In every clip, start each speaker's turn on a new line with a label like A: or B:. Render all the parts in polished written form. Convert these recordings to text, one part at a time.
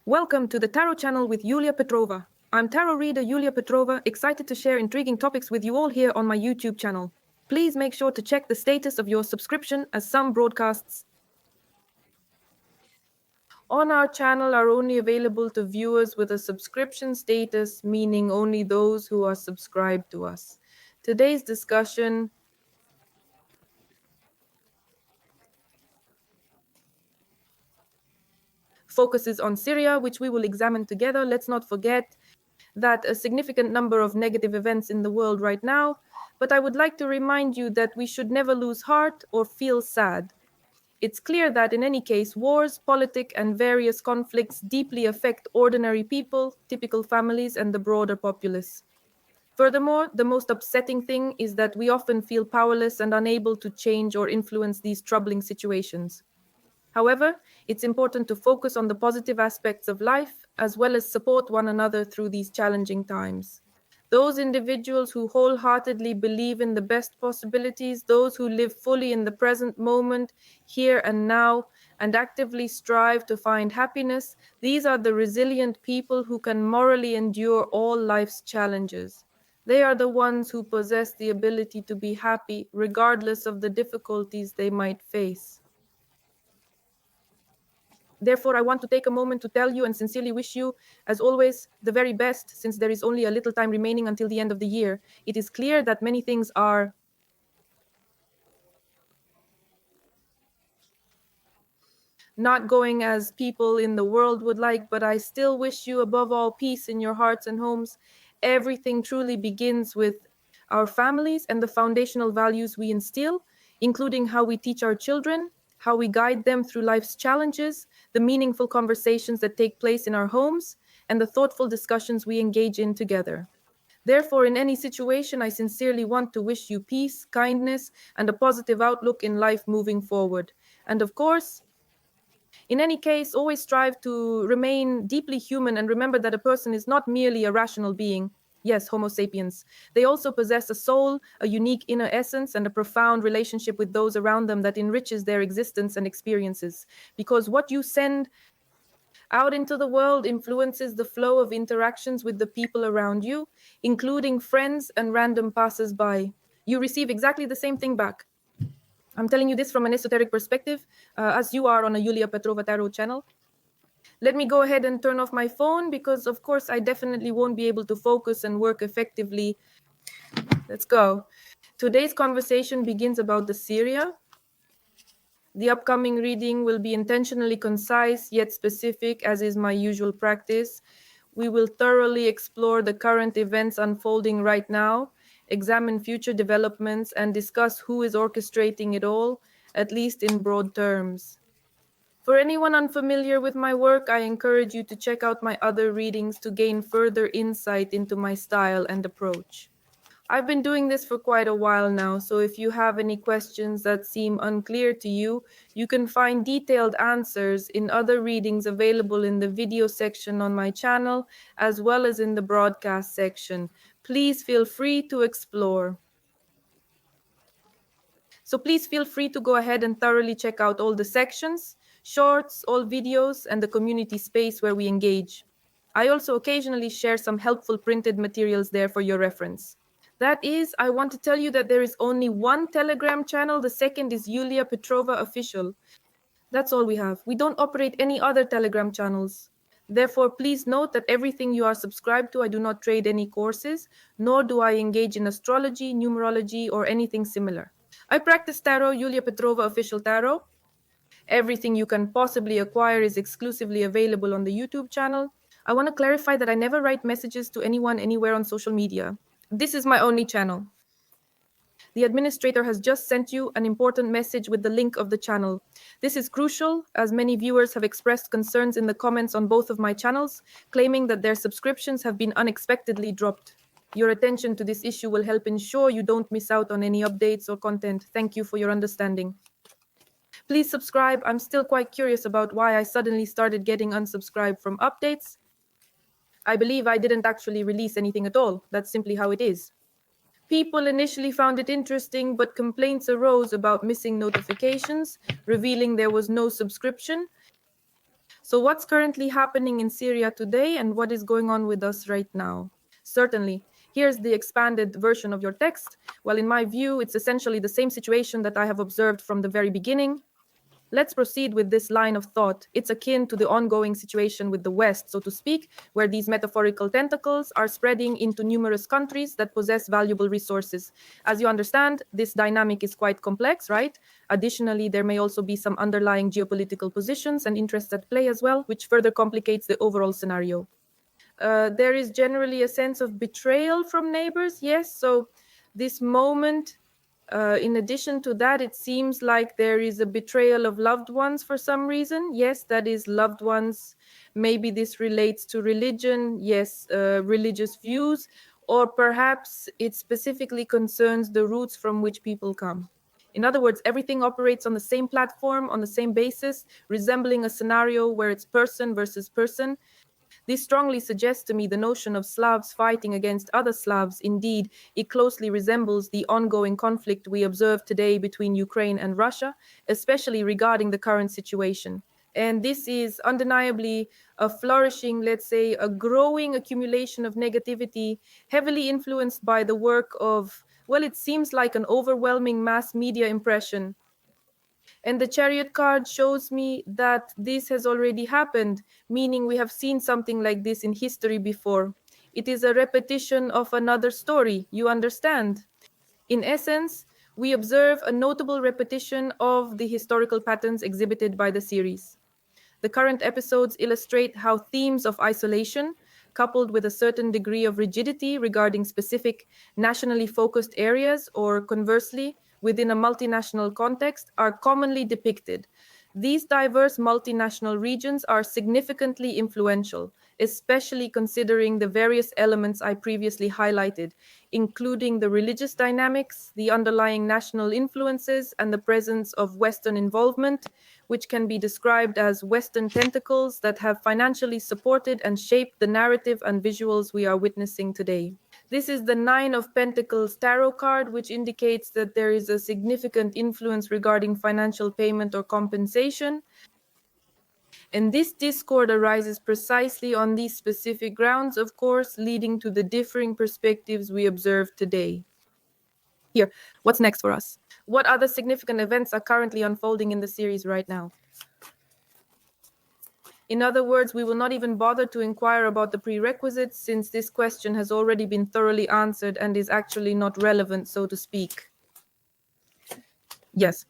A: Welcome to the Tarot channel with Yulia Petrova. I'm tarot reader Yulia Petrova, excited to share intriguing topics with you all here on my YouTube channel. Please make sure to check the status of your subscription, as some broadcasts on our channel are only available to viewers with a subscription status, meaning only those who are subscribed to us. Today's discussion focuses on Syria, which we will examine together. Let's not forget that a significant number of negative events in the world right now, but I would like to remind you that we should never lose heart or feel sad. It's clear that in any case, wars, politics, and various conflicts deeply affect ordinary people, typical families, and the broader populace. Furthermore, the most upsetting thing is that we often feel powerless and unable to change or influence these troubling situations. However, it's important to focus on the positive aspects of life as well as support one another through these challenging times. Those individuals who wholeheartedly believe in the best possibilities, those who live fully in the present moment, here and now, and actively strive to find happiness, these are the resilient people who can morally endure all life's challenges. They are the ones who possess the ability to be happy regardless of the difficulties they might face. Therefore, I want to take a moment to tell you and sincerely wish you, as always, the very best, since there is only a little time remaining until the end of the year. It is clear that many things are not going as people in the world would like, but I still wish you, above all, peace in your hearts and homes. Everything truly begins with our families and the foundational values we instill, including how we teach our children, how we guide them through life's challenges, the meaningful conversations that take place in our homes, and the thoughtful discussions we engage in together. Therefore, in any situation, I sincerely want to wish you peace, kindness, and a positive outlook in life moving forward. And of course, in any case, always strive to remain deeply human and remember that a person is not merely a rational being. Yes, Homo sapiens. They also possess a soul, a unique inner essence, and a profound relationship with those around them that enriches their existence and experiences. Because what you send out into the world influences the flow of interactions with the people around you, including friends and random passers-by. You receive exactly the same thing back. I'm telling you this from an esoteric perspective, as you are on a Yulia Petrova Tarot channel. Let me go ahead and turn off my phone because, of course, I definitely won't be able to focus and work effectively. Let's go. Today's conversation begins about the Syria. The upcoming reading will be intentionally concise yet specific, as is my usual practice. We will thoroughly explore the current events unfolding right now, examine future developments, and discuss who is orchestrating it all, at least in broad terms. For anyone unfamiliar with my work, I encourage you to check out my other readings to gain further insight into my style and approach. I've been doing this for quite a while now, so if you have any questions that seem unclear to you, you can find detailed answers in other readings available in the video section on my channel, as well as in the broadcast section. Please feel free to explore. So please feel free to go ahead and thoroughly check out all the sections, shorts, all videos, and the community space where we engage. I also occasionally share some helpful printed materials there for your reference. That is, I want to tell you that there is only one Telegram channel. The second is Yulia Petrova Official. That's all we have. We don't operate any other Telegram channels. Therefore, please note that everything you are subscribed to, I do not trade any courses, nor do I engage in astrology, numerology, or anything similar. I practice tarot, Yulia Petrova Official Tarot. Everything you can possibly acquire is exclusively available on the YouTube channel. I want to clarify that I never write messages to anyone anywhere on social media. This is my only channel. The administrator has just sent you an important message with the link of the channel. This is crucial, as many viewers have expressed concerns in the comments on both of my channels, claiming that their subscriptions have been unexpectedly dropped. Your attention to this issue will help ensure you don't miss out on any updates or content. Thank you for your understanding. Please subscribe. I'm still quite curious about why I suddenly started getting unsubscribed from updates. I believe I didn't actually release anything at all. That's simply how it is. People initially found it interesting, but complaints arose about missing notifications, revealing there was no subscription. So, what's currently happening in Syria today and what is going on with us right now? Certainly. Here's the expanded version of your text. Well, in my view, it's essentially the same situation that I have observed from the very beginning. Let's proceed with this line of thought. It's akin to the ongoing situation with the West, so to speak, where these metaphorical tentacles are spreading into numerous countries that possess valuable resources. As you understand, this dynamic is quite complex, right? Additionally, there may also be some underlying geopolitical positions and interests at play as well, which further complicates the overall scenario. There is generally a sense of betrayal from neighbors, yes. So, this moment, in addition to that, it seems like there is a betrayal of loved ones for some reason. Yes, that is loved ones. Maybe this relates to religion, yes, religious views, or perhaps it specifically concerns the roots from which people come. In other words, everything operates on the same platform, on the same basis, resembling a scenario where it's person versus person. This strongly suggests to me the notion of Slavs fighting against other Slavs. Indeed, it closely resembles the ongoing conflict we observe today between Ukraine and Russia, especially regarding the current situation. And this is undeniably a flourishing, let's say, a growing accumulation of negativity, heavily influenced by the work of, well, it seems like an overwhelming mass media impression. And the chariot card shows me that this has already happened, meaning we have seen something like this in history before. It is a repetition of another story, you understand? In essence, we observe a notable repetition of the historical patterns exhibited by the series. The current episodes illustrate how themes of isolation, coupled with a certain degree of rigidity regarding specific nationally focused areas, or conversely, within a multinational context, are commonly depicted. These diverse multinational regions are significantly influential, especially considering the various elements I previously highlighted, including the religious dynamics, the underlying national influences, and the presence of Western involvement, which can be described as Western tentacles that have financially supported and shaped the narrative and visuals we are witnessing today. This is the Nine of Pentacles tarot card, which indicates that there is a significant influence regarding financial payment or compensation. And this discord arises precisely on these specific grounds, of course, leading to the differing perspectives we observe today. Here, what's next for us? What other significant events are currently unfolding in the series right now? In other words, we will not even bother to inquire about the prerequisites, since this question has already been thoroughly answered and is actually not relevant, so to speak. Yes.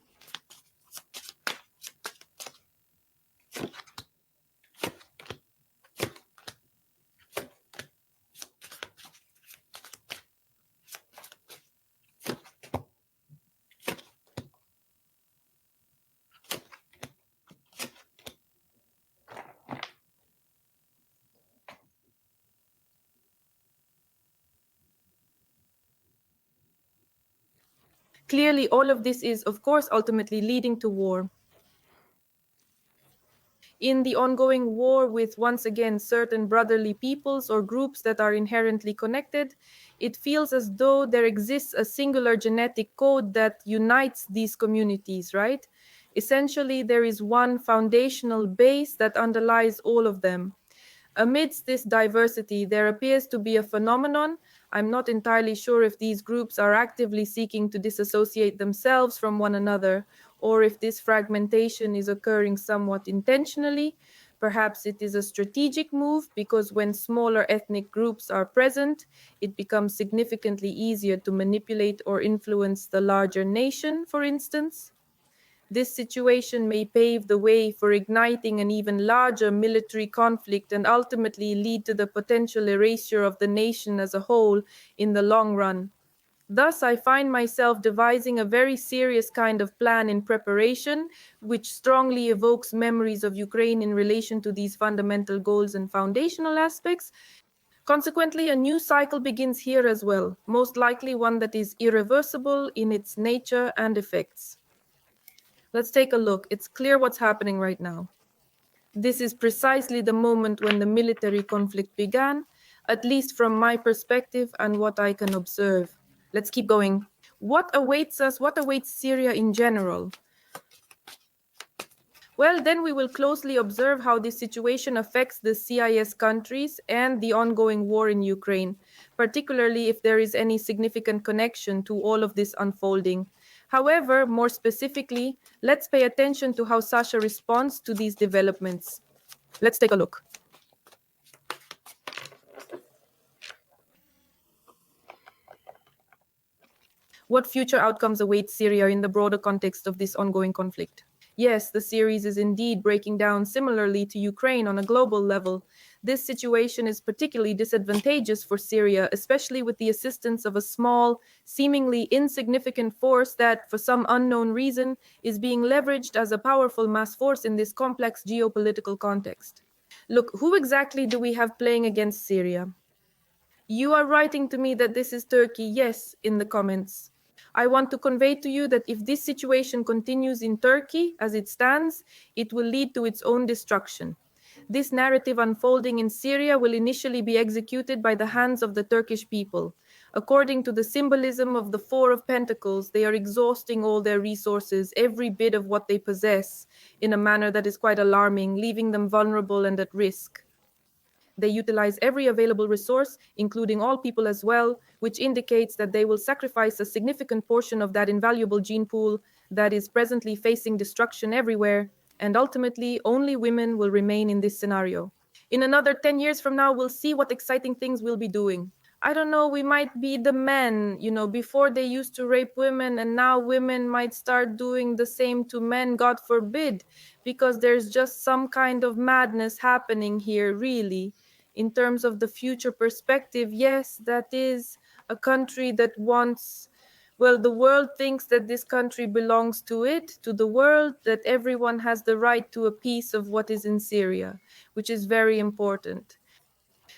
A: Clearly, all of this is, of course, ultimately leading to war. In the ongoing war with, once again, certain brotherly peoples or groups that are inherently connected, it feels as though there exists a singular genetic code that unites these communities, right? Essentially, there is one foundational base that underlies all of them. Amidst this diversity, there appears to be a phenomenon. I'm not entirely sure if these groups are actively seeking to disassociate themselves from one another, or if this fragmentation is occurring somewhat intentionally. Perhaps it is a strategic move, because when smaller ethnic groups are present, it becomes significantly easier to manipulate or influence the larger nation, for instance. This situation may pave the way for igniting an even larger military conflict and ultimately lead to the potential erasure of the nation as a whole in the long run. Thus, I find myself devising a very serious kind of plan in preparation, which strongly evokes memories of Ukraine in relation to these fundamental goals and foundational aspects. Consequently, a new cycle begins here as well, most likely one that is irreversible in its nature and effects. Let's take a look. It's clear what's happening right now. This is precisely the moment when the military conflict began, at least from my perspective and what I can observe. Let's keep going. What awaits us? What awaits Syria in general? Well, then we will closely observe how this situation affects the CIS countries and the ongoing war in Ukraine, particularly if there is any significant connection to all of this unfolding. However, more specifically, let's pay attention to how Sasha responds to these developments. Let's take a look. What future outcomes await Syria in the broader context of this ongoing conflict? Yes, the series is indeed breaking down similarly to Ukraine on a global level. This situation is particularly disadvantageous for Syria, especially with the assistance of a small, seemingly insignificant force that, for some unknown reason, is being leveraged as a powerful mass force in this complex geopolitical context. Look, who exactly do we have playing against Syria? You are writing to me that this is Turkey, yes, in the comments. I want to convey to you that if this situation continues in Turkey as it stands, it will lead to its own destruction. This narrative unfolding in Syria will initially be executed by the hands of the Turkish people. According to the symbolism of the Four of Pentacles, they are exhausting all their resources, every bit of what they possess, in a manner that is quite alarming, leaving them vulnerable and at risk. They utilize every available resource, including all people as well, which indicates that they will sacrifice a significant portion of that invaluable gene pool that is presently facing destruction everywhere, and ultimately, only women will remain in this scenario. In another 10 years from now, we'll see what exciting things we'll be doing. I don't know, we might be the men, before they used to rape women, and now women might start doing the same to men, God forbid, because there's just some kind of madness happening here, really. In terms of the future perspective, yes, that is a country that wants, well, the world thinks that this country belongs to it, to the world, that everyone has the right to a piece of what is in Syria, which is very important.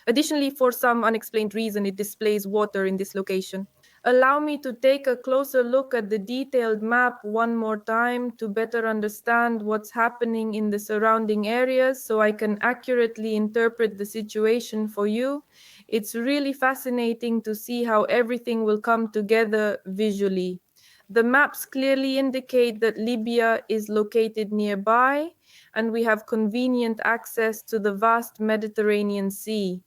A: Additionally, for some unexplained reason, it displays water in this location. Allow me to take a closer look at the detailed map one more time to better understand what's happening in the surrounding areas so I can accurately interpret the situation for you. It's really fascinating to see how everything will come together visually. The maps clearly indicate that Libya is located nearby, and we have convenient access to the vast Mediterranean Sea.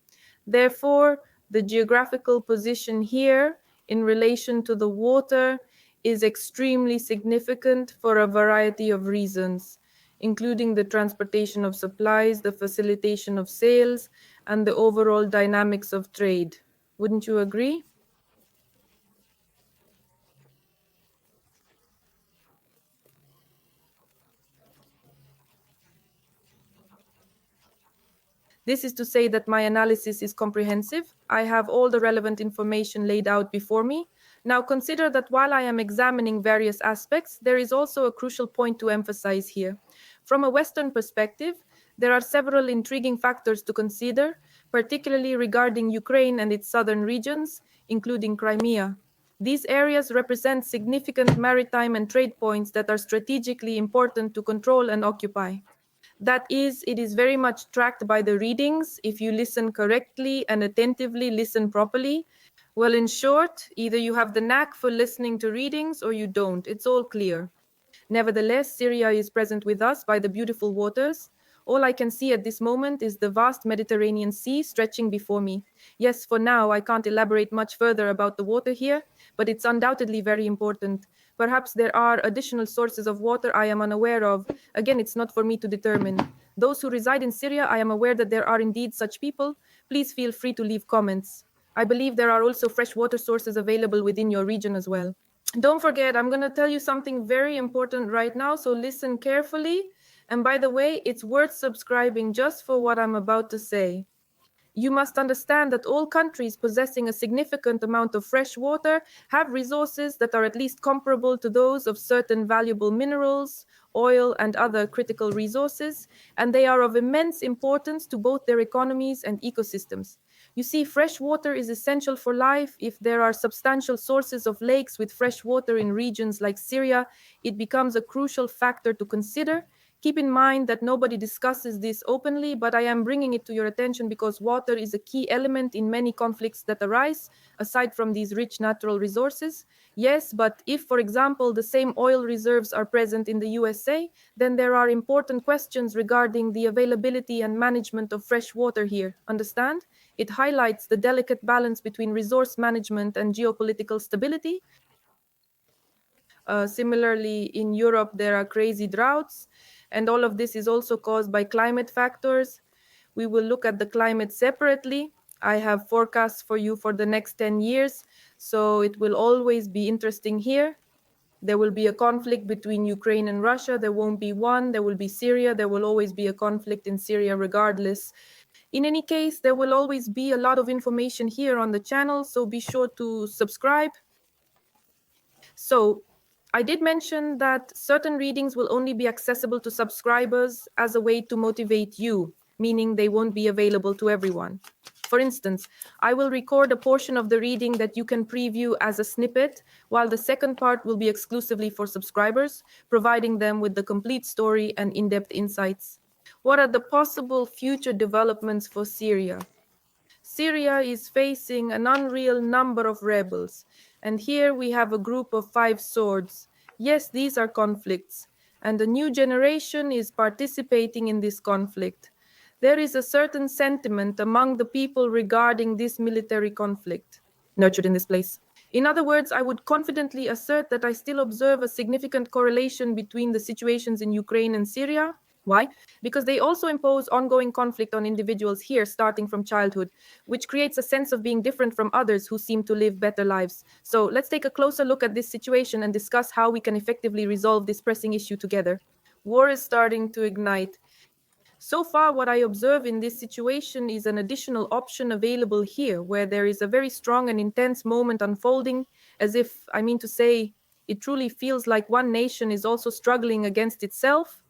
A: Therefore, the geographical position here in relation to the water is extremely significant for a variety of reasons, including the transportation of supplies, the facilitation of sales, and the overall dynamics of trade. Wouldn't you agree? This is to say that my analysis is comprehensive. I have all the relevant information laid out before me. Now consider that while I am examining various aspects, there is also a crucial point to emphasize here. From a Western perspective, there are several intriguing factors to consider, particularly regarding Ukraine and its southern regions, including Crimea. These areas represent significant maritime and trade points that are strategically important to control and occupy. That is, it is very much tracked by the readings. If you listen correctly and attentively listen properly, well, in short, either you have the knack for listening to readings or you don't. It's all clear. Nevertheless, Syria is present with us by the beautiful waters. All I can see at this moment is the vast Mediterranean Sea stretching before me. Yes, for now, I can't elaborate much further about the water here, but it's undoubtedly very important. Perhaps there are additional sources of water I am unaware of. Again, it's not for me to determine. Those who reside in Syria, I am aware that there are indeed such people. Please feel free to leave comments. I believe there are also fresh water sources available within your region as well. Don't forget, I'm going to tell you something very important right now, so listen carefully. And by the way, it's worth subscribing just for what I'm about to say. You must understand that all countries possessing a significant amount of fresh water have resources that are at least comparable to those of certain valuable minerals, oil, and other critical resources, and they are of immense importance to both their economies and ecosystems. You see, fresh water is essential for life. If there are substantial sources of lakes with fresh water in regions like Syria, it becomes a crucial factor to consider. Keep in mind that nobody discusses this openly, but I am bringing it to your attention because water is a key element in many conflicts that arise, aside from these rich natural resources. Yes, but if, for example, the same oil reserves are present in the USA, then there are important questions regarding the availability and management of fresh water here. Understand? It highlights the delicate balance between resource management and geopolitical stability. Similarly, in Europe, there are crazy droughts, and all of this is also caused by climate factors. We will look at the climate separately. I have forecasts for you for the next 10 years, so it will always be interesting here. There will be a conflict between Ukraine and Russia. There won't be one. There will be Syria. There will always be a conflict in Syria, regardless. In any case, there will always be a lot of information here on the channel, so be sure to subscribe. So, I did mention that certain readings will only be accessible to subscribers as a way to motivate you, meaning they won't be available to everyone. For instance, I will record a portion of the reading that you can preview as a snippet, while the second part will be exclusively for subscribers, providing them with the complete story and in depth insights. What are the possible future developments for Syria? Syria is facing an unreal number of rebels, and here we have a group of 5 swords. Yes, these are conflicts, and a new generation is participating in this conflict. There is a certain sentiment among the people regarding this military conflict, nurtured in this place. In other words, I would confidently assert that I still observe a significant correlation between the situations in Ukraine and Syria. Why? Because they also impose ongoing conflict on individuals here, starting from childhood, which creates a sense of being different from others who seem to live better lives. So let's take a closer look at this situation and discuss how we can effectively resolve this pressing issue together. War is starting to ignite. So far, what I observe in this situation is an additional option available here, where there is a very strong and intense moment unfolding, as if, I mean to say, it truly feels like one nation is also struggling against itself.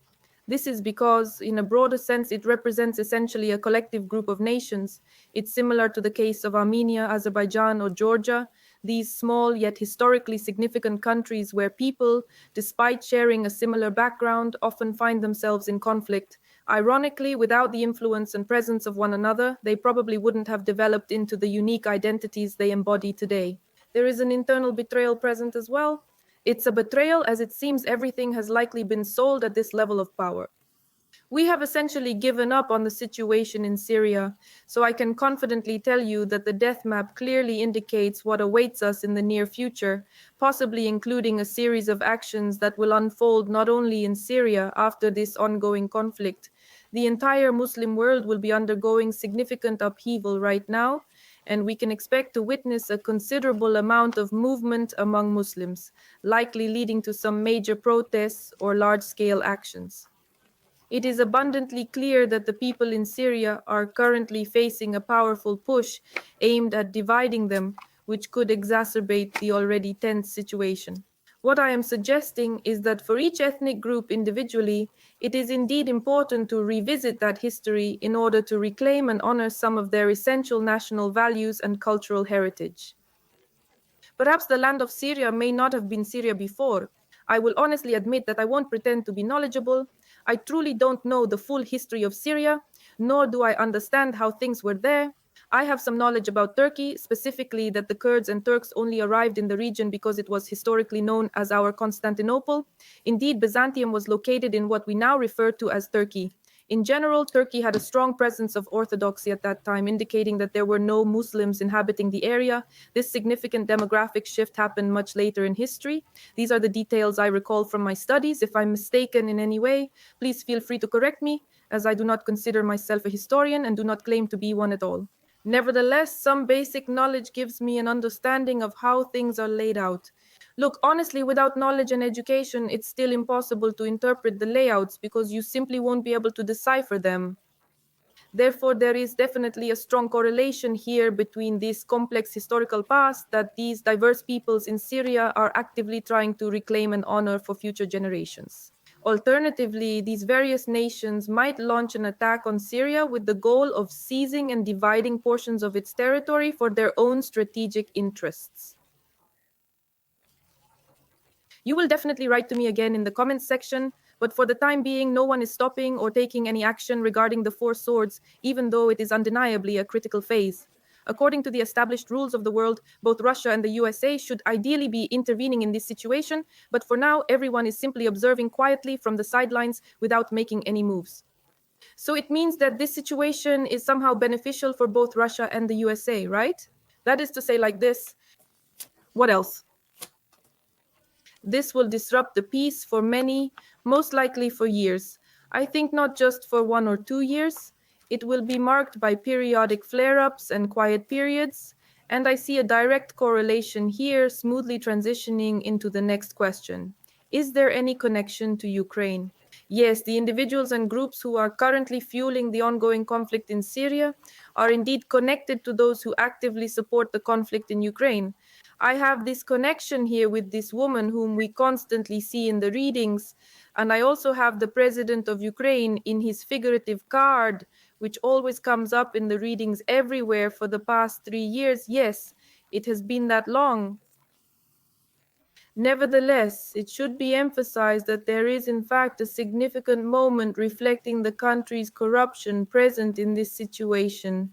A: This is because, in a broader sense, it represents essentially a collective group of nations. It's similar to the case of Armenia, Azerbaijan, or Georgia, these small yet historically significant countries where people, despite sharing a similar background, often find themselves in conflict. Ironically, without the influence and presence of one another, they probably wouldn't have developed into the unique identities they embody today. There is an internal betrayal present as well. It's a betrayal as it seems everything has likely been sold at this level of power. We have essentially given up on the situation in Syria, so I can confidently tell you that the death map clearly indicates what awaits us in the near future, possibly including a series of actions that will unfold not only in Syria after this ongoing conflict. The entire Muslim world will be undergoing significant upheaval right now, and we can expect to witness a considerable amount of movement among Muslims, likely leading to some major protests or large-scale actions. It is abundantly clear that the people in Syria are currently facing a powerful push aimed at dividing them, which could exacerbate the already tense situation. What I am suggesting is that for each ethnic group individually, it is indeed important to revisit that history in order to reclaim and honor some of their essential national values and cultural heritage. Perhaps the land of Syria may not have been Syria before. I will honestly admit that I won't pretend to be knowledgeable. I truly don't know the full history of Syria, nor do I understand how things were there. I have some knowledge about Turkey, specifically that the Kurds and Turks only arrived in the region because it was historically known as our Constantinople. Indeed, Byzantium was located in what we now refer to as Turkey. In general, Turkey had a strong presence of orthodoxy at that time, indicating that there were no Muslims inhabiting the area. This significant demographic shift happened much later in history. These are the details I recall from my studies. If I'm mistaken in any way, please feel free to correct me, as I do not consider myself a historian and do not claim to be one at all. Nevertheless, some basic knowledge gives me an understanding of how things are laid out. Look, honestly, without knowledge and education, it's still impossible to interpret the layouts because you simply won't be able to decipher them. Therefore, there is definitely a strong correlation here between this complex historical past that these diverse peoples in Syria are actively trying to reclaim and honor for future generations. Alternatively, these various nations might launch an attack on Syria with the goal of seizing and dividing portions of its territory for their own strategic interests. You will definitely write to me again in the comments section. But for the time being, no one is stopping or taking any action regarding the Four Swords, even though it is undeniably a critical phase. According to the established rules of the world, both Russia and the USA should ideally be intervening in this situation, but for now, everyone is simply observing quietly from the sidelines without making any moves. So it means that this situation is somehow beneficial for both Russia and the USA, right? That is to say, like this, what else? This will disrupt the peace for many, most likely for years. I think not just for 1 or 2 years. It will be marked by periodic flare ups and quiet periods. And I see a direct correlation here, smoothly transitioning into the next question. Is there any connection to Ukraine? Yes, the individuals and groups who are currently fueling the ongoing conflict in Syria are indeed connected to those who actively support the conflict in Ukraine. I have this connection here with this woman whom we constantly see in the readings, and I also have the president of Ukraine in his figurative card, which always comes up in the readings everywhere for the past 3 years. Yes, it has been that long. Nevertheless, it should be emphasized that there is, in fact, a significant moment reflecting the country's corruption present in this situation.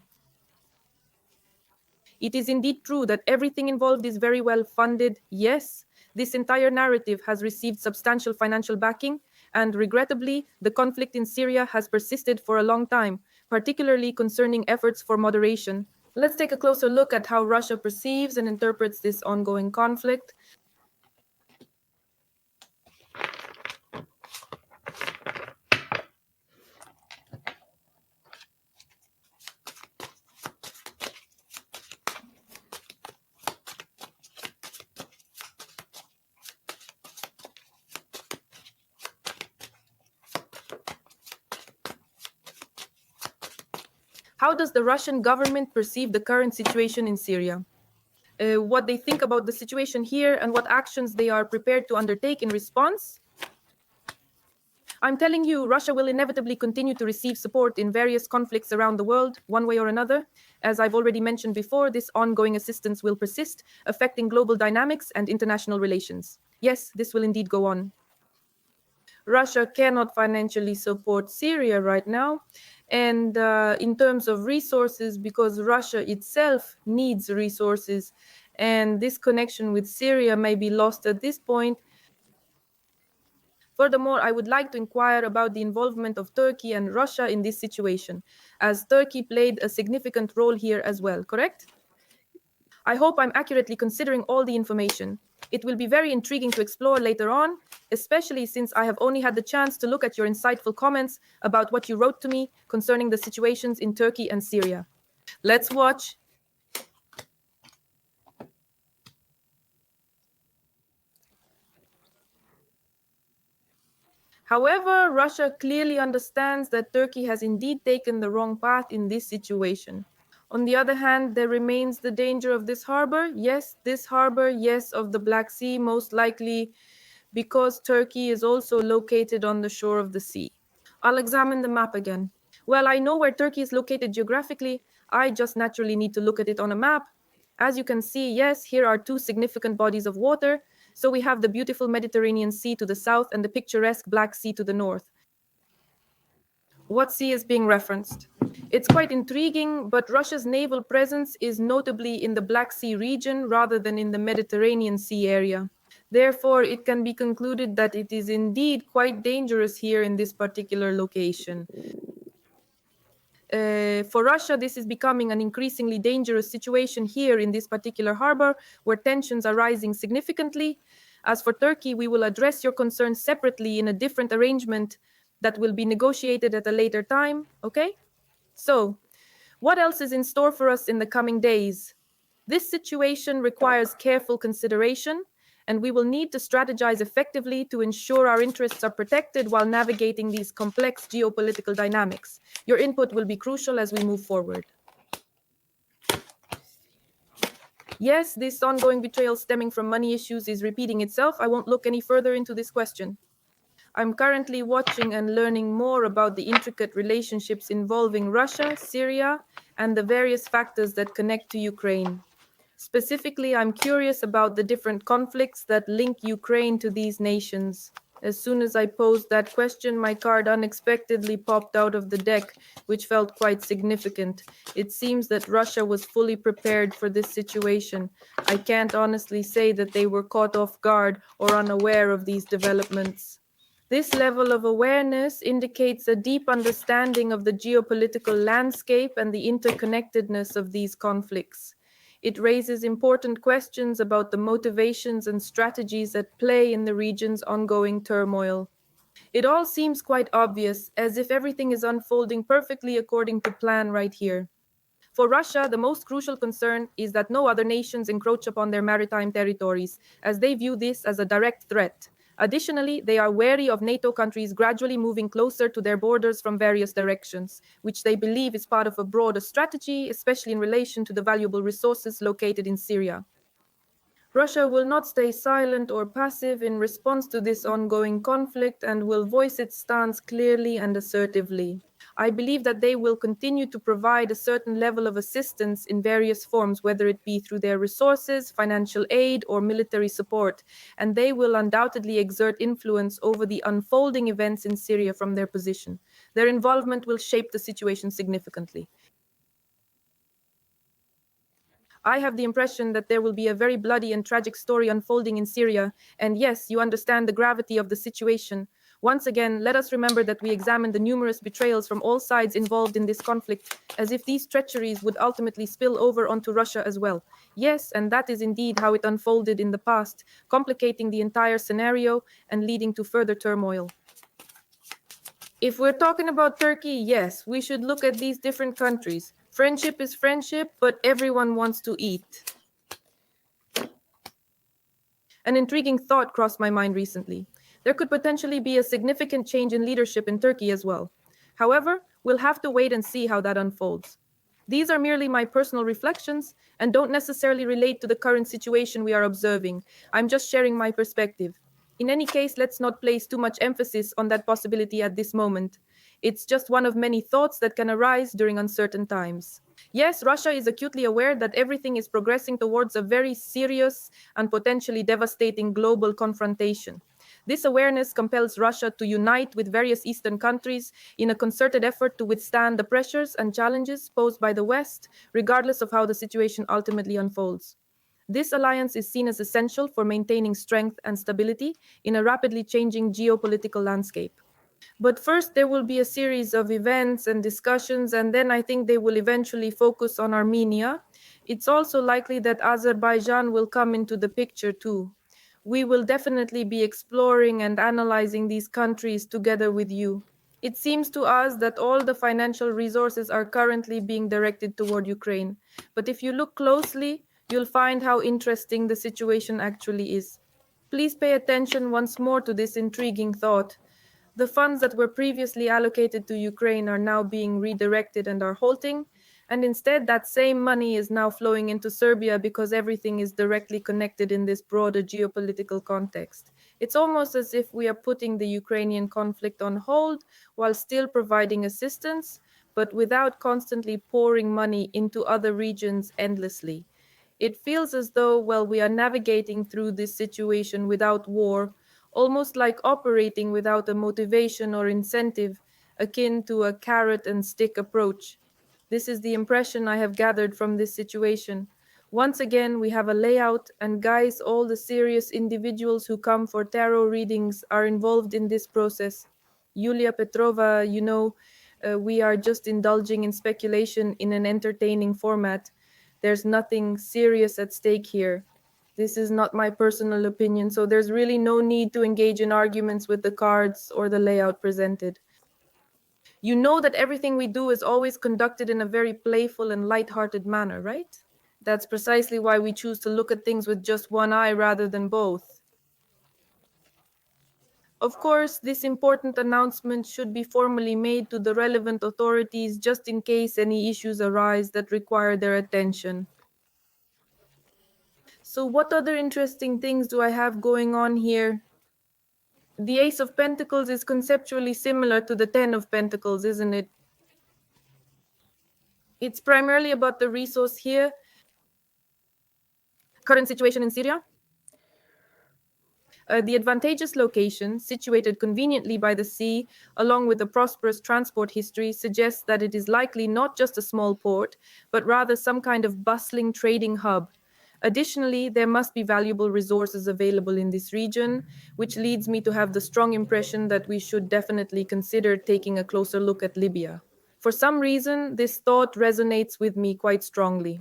A: It is indeed true that everything involved is very well funded. Yes, this entire narrative has received substantial financial backing, and regrettably, the conflict in Syria has persisted for a long time, particularly concerning efforts for moderation. Let's take a closer look at how Russia perceives and interprets this ongoing conflict. How does the Russian government perceive the current situation in Syria? What they think about the situation here and what actions they are prepared to undertake in response? I'm telling you, Russia will inevitably continue to receive support in various conflicts around the world, one way or another. As I've already mentioned before, this ongoing assistance will persist, affecting global dynamics and international relations. Yes, this will indeed go on. Russia cannot financially support Syria right now. And in terms of resources, because Russia itself needs resources, and this connection with Syria may be lost at this point. Furthermore, I would like to inquire about the involvement of Turkey and Russia in this situation, as Turkey played a significant role here as well, correct? I hope I'm accurately considering all the information. It will be very intriguing to explore later on, especially since I have only had the chance to look at your insightful comments about what you wrote to me concerning the situations in Turkey and Syria. Let's watch. However, Russia clearly understands that Turkey has indeed taken the wrong path in this situation. On the other hand, there remains the danger of this harbor. Yes, this harbor, yes, of the Black Sea, most likely because Turkey is also located on the shore of the sea. I'll examine the map again. Well, I know where Turkey is located geographically. I just naturally need to look at it on a map. As you can see, yes, here are two significant bodies of water. So we have the beautiful Mediterranean Sea to the south and the picturesque Black Sea to the north. What sea is being referenced? It's quite intriguing, but Russia's naval presence is notably in the Black Sea region rather than in the Mediterranean Sea area. Therefore, it can be concluded that it is indeed quite dangerous here in this particular location. For Russia, this is becoming an increasingly dangerous situation here in this particular harbor, where tensions are rising significantly. As for Turkey, we will address your concerns separately in a different arrangement that will be negotiated at a later time, okay? So, what else is in store for us in the coming days? This situation requires careful consideration, and we will need to strategize effectively to ensure our interests are protected while navigating these complex geopolitical dynamics. Your input will be crucial as we move forward. Yes, this ongoing betrayal stemming from money issues is repeating itself. I won't look any further into this question. I'm currently watching and learning more about the intricate relationships involving Russia, Syria, and the various factors that connect to Ukraine. Specifically, I'm curious about the different conflicts that link Ukraine to these nations. As soon as I posed that question, my card unexpectedly popped out of the deck, which felt quite significant. It seems that Russia was fully prepared for this situation. I can't honestly say that they were caught off guard or unaware of these developments. This level of awareness indicates a deep understanding of the geopolitical landscape and the interconnectedness of these conflicts. It raises important questions about the motivations and strategies at play in the region's ongoing turmoil. It all seems quite obvious, as if everything is unfolding perfectly according to plan right here. For Russia, the most crucial concern is that no other nations encroach upon their maritime territories, as they view this as a direct threat. Additionally, they are wary of NATO countries gradually moving closer to their borders from various directions, which they believe is part of a broader strategy, especially in relation to the valuable resources located in Syria. Russia will not stay silent or passive in response to this ongoing conflict and will voice its stance clearly and assertively. I believe that they will continue to provide a certain level of assistance in various forms, whether it be through their resources, financial aid, or military support, and they will undoubtedly exert influence over the unfolding events in Syria from their position. Their involvement will shape the situation significantly. I have the impression that there will be a very bloody and tragic story unfolding in Syria, and yes, you understand the gravity of the situation. Once again, let us remember that we examine the numerous betrayals from all sides involved in this conflict, as if these treacheries would ultimately spill over onto Russia as well. Yes, and that is indeed how it unfolded in the past, complicating the entire scenario and leading to further turmoil. If we're talking about Turkey, yes, we should look at these different countries. Friendship is friendship, but everyone wants to eat. An intriguing thought crossed my mind recently. There could potentially be a significant change in leadership in Turkey as well. However, we'll have to wait and see how that unfolds. These are merely my personal reflections and don't necessarily relate to the current situation we are observing. I'm just sharing my perspective. In any case, let's not place too much emphasis on that possibility at this moment. It's just one of many thoughts that can arise during uncertain times. Yes, Russia is acutely aware that everything is progressing towards a very serious and potentially devastating global confrontation. This awareness compels Russia to unite with various Eastern countries in a concerted effort to withstand the pressures and challenges posed by the West, regardless of how the situation ultimately unfolds. This alliance is seen as essential for maintaining strength and stability in a rapidly changing geopolitical landscape. But first, there will be a series of events and discussions, and then I think they will eventually focus on Armenia. It's also likely that Azerbaijan will come into the picture too. We will definitely be exploring and analyzing these countries together with you. It seems to us that all the financial resources are currently being directed toward Ukraine. But if you look closely, you'll find how interesting the situation actually is. Please pay attention once more to this intriguing thought. The funds that were previously allocated to Ukraine are now being redirected and are halting, and instead, that same money is now flowing into Serbia because everything is directly connected in this broader geopolitical context. It's almost as if we are putting the Ukrainian conflict on hold while still providing assistance, but without constantly pouring money into other regions endlessly. It feels as though, well, we are navigating through this situation without war, almost like operating without a motivation or incentive, akin to a carrot and stick approach. This is the impression I have gathered from this situation. Once again, we have a layout, and guys, all the serious individuals who come for tarot readings are involved in this process. Yulia Petrova, we are just indulging in speculation in an entertaining format. There's nothing serious at stake here. This is not my personal opinion, so there's really no need to engage in arguments with the cards or the layout presented. You know that everything we do is always conducted in a very playful and light-hearted manner, right? That's precisely why we choose to look at things with just one eye rather than both. Of course, this important announcement should be formally made to the relevant authorities just in case any issues arise that require their attention. So, what other interesting things do I have going on here? The Ace of Pentacles is conceptually similar to the Ten of Pentacles, isn't it? It's primarily about the resource here, current situation in Syria. The advantageous location, situated conveniently by the sea, along with a prosperous transport history, suggests that it is likely not just a small port, but rather some kind of bustling trading hub. Additionally, there must be valuable resources available in this region, which leads me to have the strong impression that we should definitely consider taking a closer look at Libya. For some reason, this thought resonates with me quite strongly.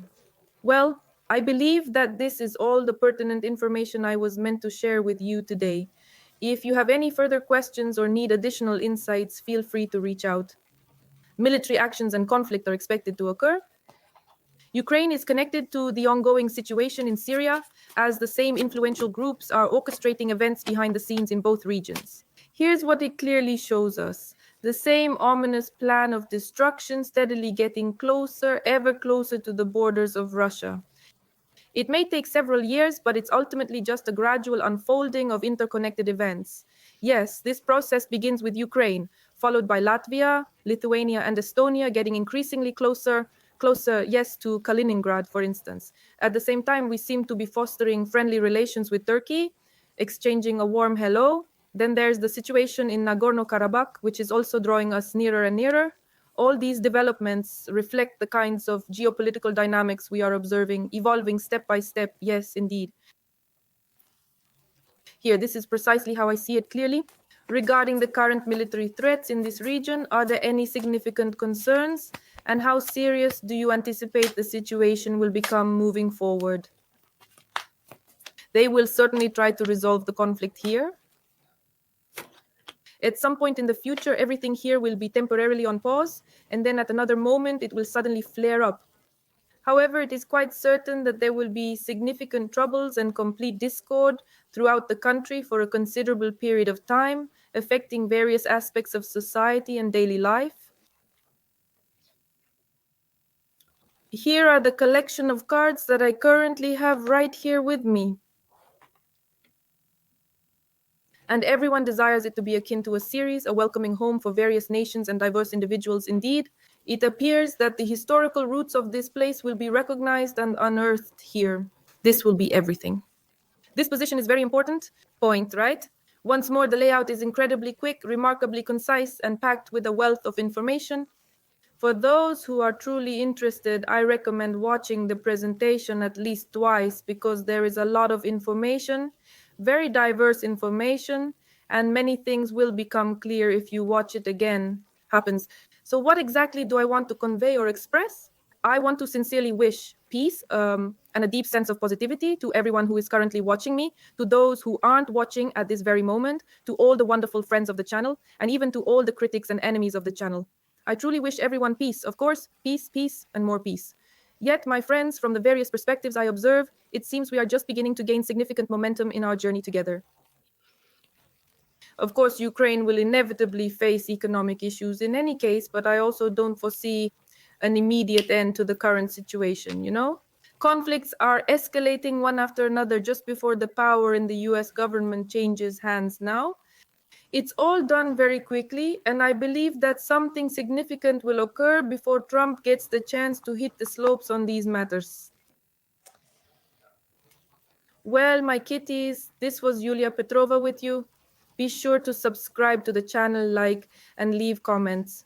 A: Well, I believe that this is all the pertinent information I was meant to share with you today. If you have any further questions or need additional insights, feel free to reach out. Military actions and conflict are expected to occur. Ukraine is connected to the ongoing situation in Syria, as the same influential groups are orchestrating events behind the scenes in both regions. Here's what it clearly shows us: the same ominous plan of destruction steadily getting closer, ever closer to the borders of Russia. It may take several years, but it's ultimately just a gradual unfolding of interconnected events. Yes, this process begins with Ukraine, followed by Latvia, Lithuania, and Estonia getting increasingly closer, yes, to Kaliningrad, for instance. At the same time, we seem to be fostering friendly relations with Turkey, exchanging a warm hello. Then there's the situation in Nagorno Karabakh, which is also drawing us nearer and nearer. All these developments reflect the kinds of geopolitical dynamics we are observing, evolving step by step. Yes, indeed. Here, this is precisely how I see it clearly. Regarding the current military threats in this region, are there any significant concerns? And how serious do you anticipate the situation will become moving forward? They will certainly try to resolve the conflict here. At some point in the future, everything here will be temporarily on pause, and then at another moment, it will suddenly flare up. However, it is quite certain that there will be significant troubles and complete discord throughout the country for a considerable period of time, affecting various aspects of society and daily life. Here are the collection of cards that I currently have right here with me. And everyone desires it to be akin to a series, a welcoming home for various nations and diverse individuals indeed. It appears that the historical roots of this place will be recognized and unearthed here. This will be everything. This position is very important. Point, right? Once more, the layout is incredibly quick, remarkably concise, and packed with a wealth of information. For those who are truly interested, I recommend watching the presentation at least twice because there is a lot of information, very diverse information, and many things will become clear if you watch it again. Happens. So, what exactly do I want to convey or express? I want to sincerely wish peace and a deep sense of positivity to everyone who is currently watching me, to those who aren't watching at this very moment, to all the wonderful friends of the channel, and even to all the critics and enemies of the channel. I truly wish everyone peace, of course, peace, peace, and more peace. Yet, my friends, from the various perspectives I observe, it seems we are just beginning to gain significant momentum in our journey together. Of course, Ukraine will inevitably face economic issues in any case, but I also don't foresee an immediate end to the current situation, you know? Conflicts are escalating one after another just before the power in the US government changes hands now. It's all done very quickly, and I believe that something significant will occur before Trump gets the chance to hit the slopes on these matters. Well, my kitties, this was Yulia Petrova with you. Be sure to subscribe to the channel, like, and leave comments.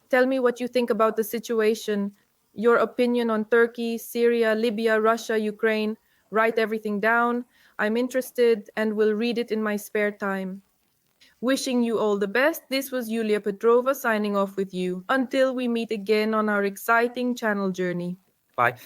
A: Tell me what you think about the situation, your opinion on Turkey, Syria, Libya, Russia, Ukraine. Write everything down. I'm interested and will read it in my spare time. Wishing you all the best, this was Yulia Petrova signing off with you. Until we meet again on our exciting channel journey.
B: Bye.